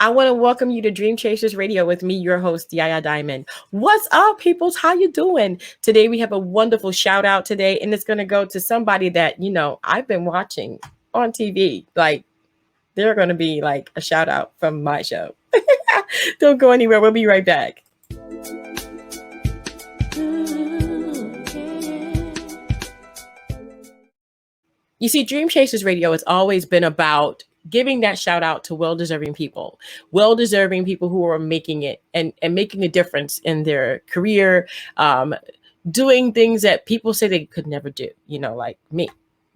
I want to welcome you to Dream Chasers Radio with me, your host, Yaya Diamond. What's up, peoples? How you doing? Today we have a wonderful shout out today, and it's going to go to somebody that, I've been watching on TV. Like, they're going to be like a shout out from my show. Don't go anywhere. We'll be right back. You see, Dream Chasers Radio has always been about giving that shout out to well-deserving people who are making it and making a difference in their career, doing things that people say they could never do, like me.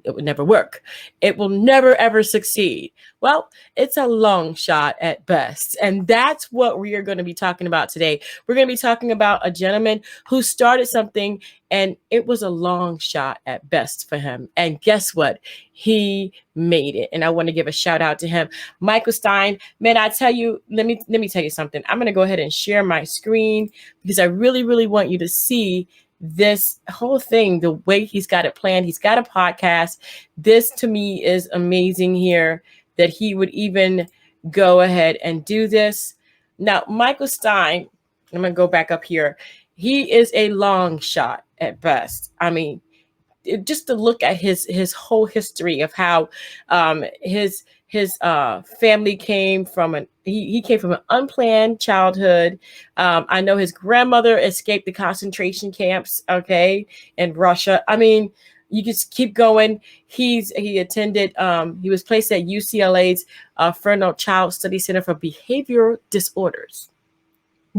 It would never work. It will never, ever succeed. Well, it's a long shot at best. And that's what we are going to be talking about today. We're going to be talking about a gentleman who started something and it was a long shot at best for him. And guess what? He made it. And I want to give a shout out to him. Michael Stein, man, I tell you, let me tell you something. I'm going to go ahead and share my screen because I really, really want you to see this whole thing, the way he's got it planned. He's got a podcast. This to me is amazing here that he would even go ahead and do this. Now, Michael Stein, I'm going to go back up here. He is a long shot at best. I mean, just to look at his whole history of how his family came from he came from an unplanned childhood. I know his grandmother escaped the concentration camps, in Russia. I mean, you just keep going. He attended, he was placed at UCLA's Fresno Child Study Center for Behavioral Disorders.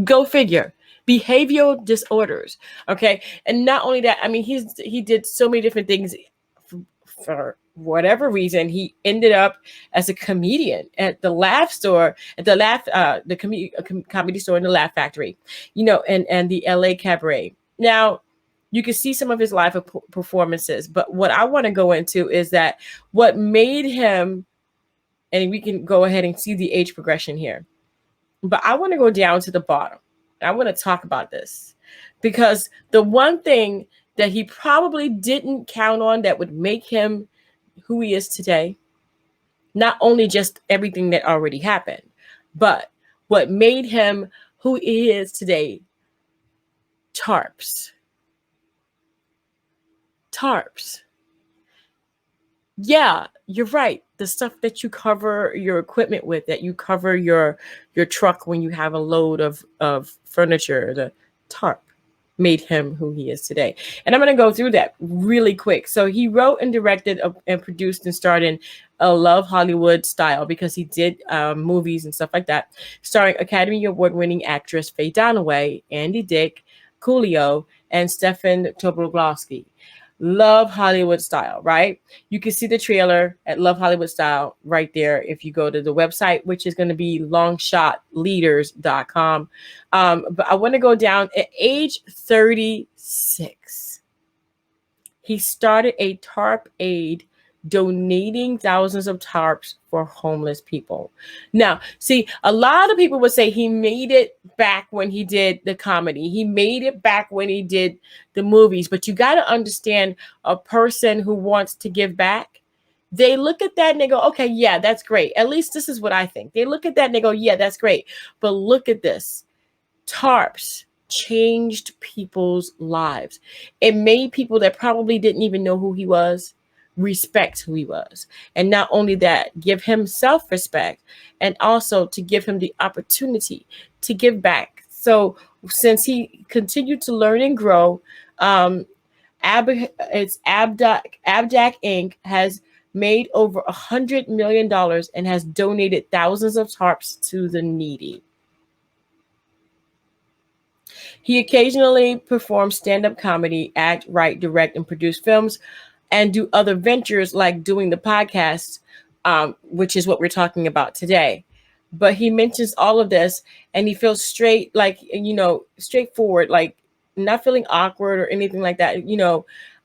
Go figure. Behavioral disorders. Okay. And not only that, I mean, he did so many different things for whatever reason. He ended up as a comedian at the Laugh Store, at the comedy store in the Laugh Factory, and the LA Cabaret. Now, you can see some of his live performances, but what I want to go into is that what made him, and we can go ahead and see the age progression here, but I want to go down to the bottom. I want to talk about this because the one thing that he probably didn't count on that would make him who he is today, not only just everything that already happened, but what made him who he is today, tarps. Yeah, you're right. The stuff that you cover your equipment with, that you cover your truck when you have a load of furniture, the tarp made him who he is today. And I'm going to go through that really quick. So he wrote and directed and produced and starred in a Love Hollywood Style, because he did movies and stuff like that, starring Academy Award-winning actress Faye Dunaway, Andy Dick, Coolio, and Stefan Tobolowsky. Love Hollywood Style, right? You can see the trailer at Love Hollywood Style right there if you go to the website, which is going to be longshotleaders.com. But I want to go down at age 36. He started a tarp aid, donating thousands of tarps for homeless people. Now, see, a lot of people would say he made it back when he did the comedy. He made it back when he did the movies. But you got to understand, a person who wants to give back, they look at that and they go, okay, yeah, that's great. At least this is what I think. They look at that and they go, yeah, that's great. But look at this. Tarps changed people's lives. It made people that probably didn't even know who he was respect who he was. And not only that, give him self-respect, and also to give him the opportunity to give back. So since he continued to learn and grow, it's Abdac Inc. has made over $100 million and has donated thousands of tarps to the needy. He occasionally performs stand-up comedy, act, write, direct, and produce films, and do other ventures like doing the podcast, which is what we're talking about today. But he mentions all of this and he feels straightforward, like not feeling awkward or anything like that.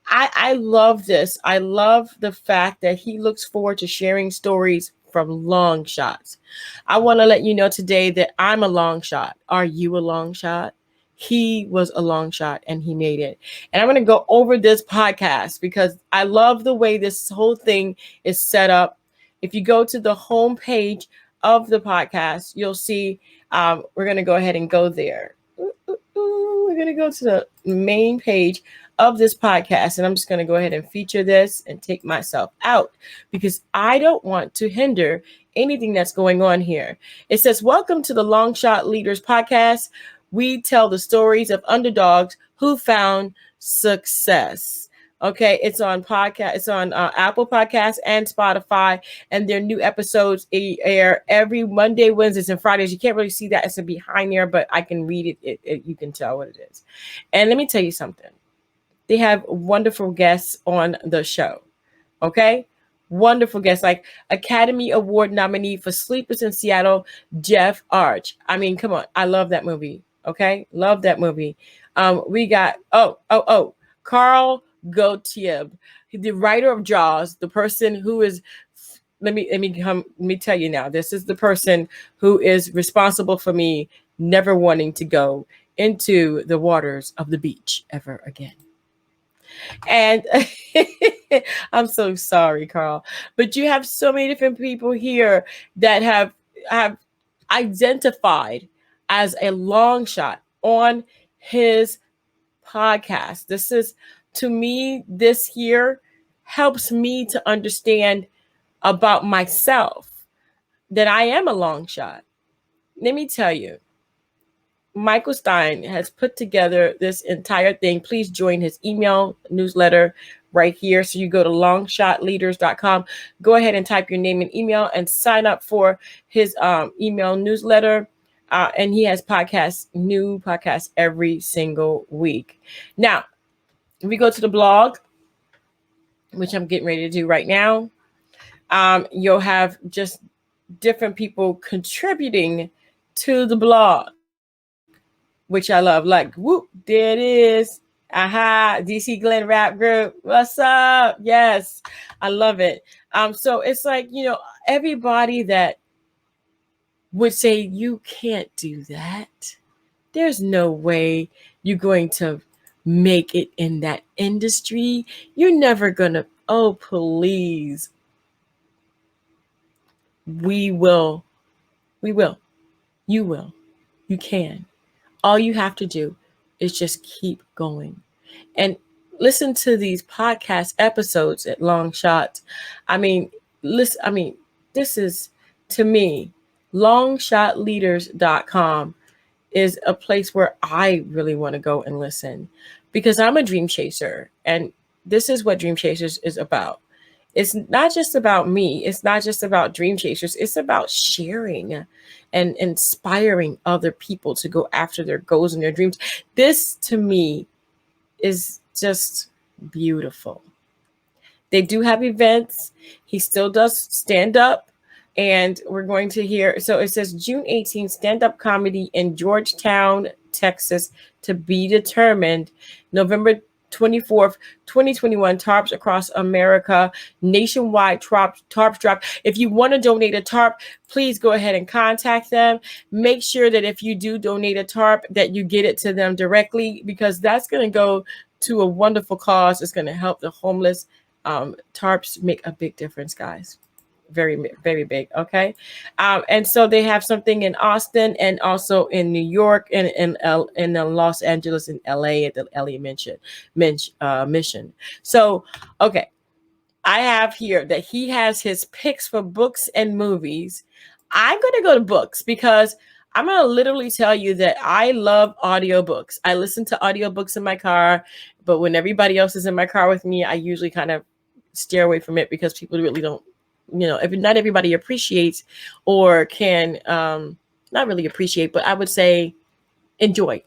I love this. I love the fact that he looks forward to sharing stories from long shots. I want to let you know today that I'm a long shot. Are you a long shot? He was a long shot and he made it. And I'm going to go over this podcast because I love the way this whole thing is set up. If you go to the homepage of the podcast, you'll see we're going to go ahead and go there. We're going to go to the main page of this podcast, and I'm just going to go ahead and feature this and take myself out because I don't want to hinder anything that's going on here. It says, welcome to the Long Shot Leaders podcast. We tell the stories of underdogs who found success. Okay, it's on podcast. It's on Apple Podcasts and Spotify, and their new episodes air every Monday, Wednesdays, and Fridays. You can't really see that it's behind there, but I can read it. You can tell what it is. And let me tell you something. They have wonderful guests on the show. Okay, wonderful guests like Academy Award nominee for Sleepers in Seattle, Jeff Arch. I mean, come on, I love that movie. Okay, love that movie. We got Carl Gottlieb, the writer of Jaws, the person who is let me tell you now, this is the person who is responsible for me never wanting to go into the waters of the beach ever again. And I'm so sorry, Carl, but you have so many different people here that have identified as a long shot on his podcast. This is, to me, this year helps me to understand about myself that I am a long shot. Let me tell you, Michael Stein has put together this entire thing. Please join his email newsletter right here. So you go to longshotleaders.com, go ahead and type your name and email and sign up for his email newsletter. And he has new podcasts every single week. Now, if we go to the blog, which I'm getting ready to do right now, you'll have just different people contributing to the blog, which I love. Like, whoop, there it is. Aha, DC Glen Rap Group. What's up? Yes, I love it. So it's like, everybody that would say you can't do that. There's no way you're going to make it in that industry. You're never gonna. Oh, please. We will. You will. You can. All you have to do is just keep going and listen to these podcast episodes at Long Shots. This is, to me, longshotleaders.com is a place where I really want to go and listen, because I'm a dream chaser, and this is what Dream Chasers is about. It's not just about me. It's not just about dream chasers. It's about sharing and inspiring other people to go after their goals and their dreams. This, to me, is just beautiful. They do have events. He still does stand up. And we're going to hear, so it says June 18th, stand-up comedy in Georgetown, Texas, to be determined. November 24th, 2021, tarps across America, nationwide tarps drop. If you want to donate a tarp, please go ahead and contact them. Make sure that if you do donate a tarp, that you get it to them directly, because that's going to go to a wonderful cause. It's going to help the homeless. Tarps make a big difference, guys. Very, very big. Okay. And so they have something in Austin and also in New York and in Los Angeles and LA at the LA Mission. So, okay. I have here that he has his picks for books and movies. I'm going to go to books because I'm going to literally tell you that I love audiobooks. I listen to audiobooks in my car, but when everybody else is in my car with me, I usually kind of steer away from it because people really don't, if not everybody appreciates or can not really appreciate, but I would say enjoy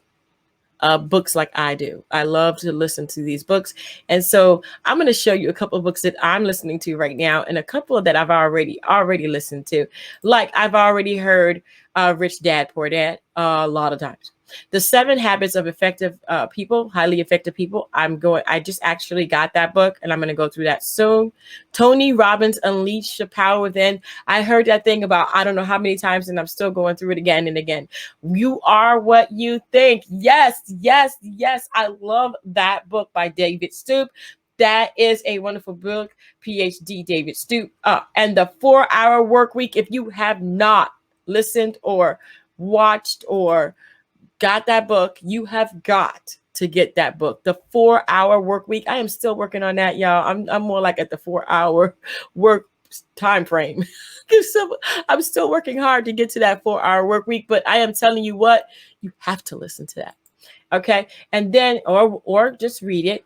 books like I do. I love to listen to these books. And so I'm going to show you a couple of books that I'm listening to right now and a couple that I've already listened to. Like I've already heard Rich Dad, Poor Dad a lot of times. The 7 Habits of Effective People, Highly Effective People. I just actually got that book and I'm going to go through that soon. Tony Robbins, Unleash the Power Within. I heard that thing about, I don't know how many times, and I'm still going through it again and again. You are what you think. Yes, yes, yes. I love that book by David Stoop. That is a wonderful book, PhD David Stoop. And the 4-Hour Work Week. If you have not listened or watched or got that book, you have got to get that book. The 4-Hour Work Week. I am still working on that, y'all. I'm more like at the 4-hour work time frame. I'm still working hard to get to that 4-hour work week, but I am telling you what, you have to listen to that. Okay. And then, or just read it,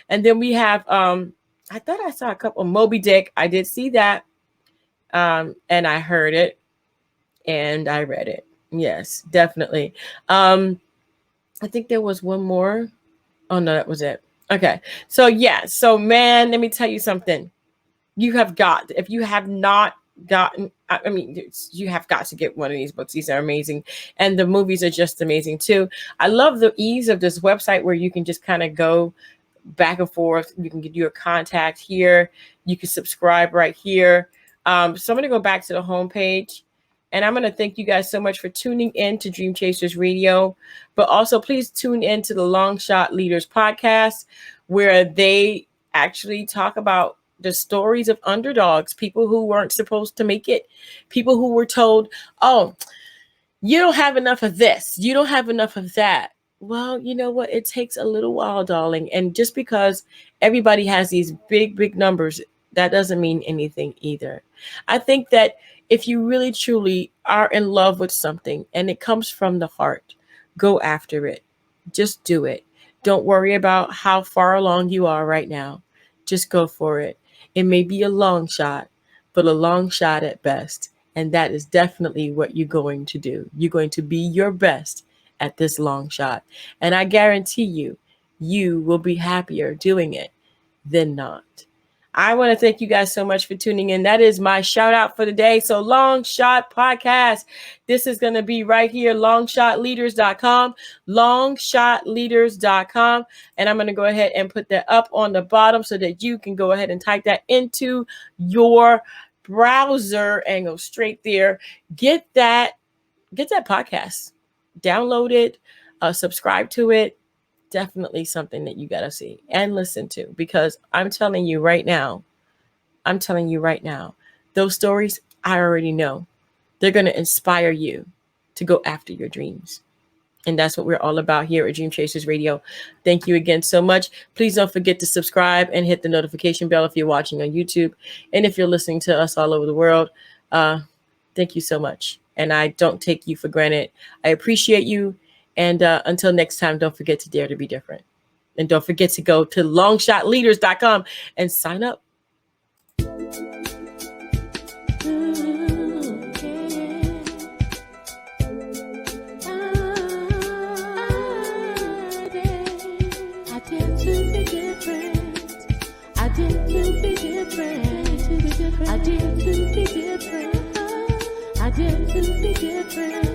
and then we have, I thought I saw a couple of Moby Dick. I did see that. And I heard it and I read it. Yes, definitely. I think there was one more. Oh no, that was it. Okay. So yeah. So man, let me tell you something. You have got, if you have not gotten, I mean, you have got to get one of these books. These are amazing. And the movies are just amazing too. I love the ease of this website where you can just kind of go back and forth. You can get your contact here. You can subscribe right here. So I'm going to go back to the homepage. And I'm going to thank you guys so much for tuning in to Dream Chasers Radio. But also, please tune in to the Long Shot Leaders podcast, where they actually talk about the stories of underdogs, people who weren't supposed to make it, people who were told, oh, you don't have enough of this, you don't have enough of that. Well, you know what? It takes a little while, darling. And just because everybody has these big, big numbers, that doesn't mean anything either. I think that if you really, truly are in love with something and it comes from the heart, go after it. Just do it. Don't worry about how far along you are right now. Just go for it. It may be a long shot, but a long shot at best. And that is definitely what you're going to do. You're going to be your best at this long shot. And I guarantee you, you will be happier doing it than not. I want to thank you guys so much for tuning in. That is my shout out for the day. So Long Shot Podcast. This is going to be right here, longshotleaders.com, longshotleaders.com. And I'm going to go ahead and put that up on the bottom so that you can go ahead and type that into your browser and go straight there. Get that podcast, download it, subscribe to it. Definitely something that you got to see and listen to, because I'm telling you right now, those stories, I already know they're going to inspire you to go after your dreams. And that's what we're all about here at Dream Chasers Radio. Thank you again so much. Please don't forget to subscribe and hit the notification bell if you're watching on YouTube. And if you're listening to us all over the world, thank you so much. And I don't take you for granted. I appreciate you. And until next time, don't forget to dare to be different. And don't forget to go to longshotleaders.com and sign up. I dare to be different.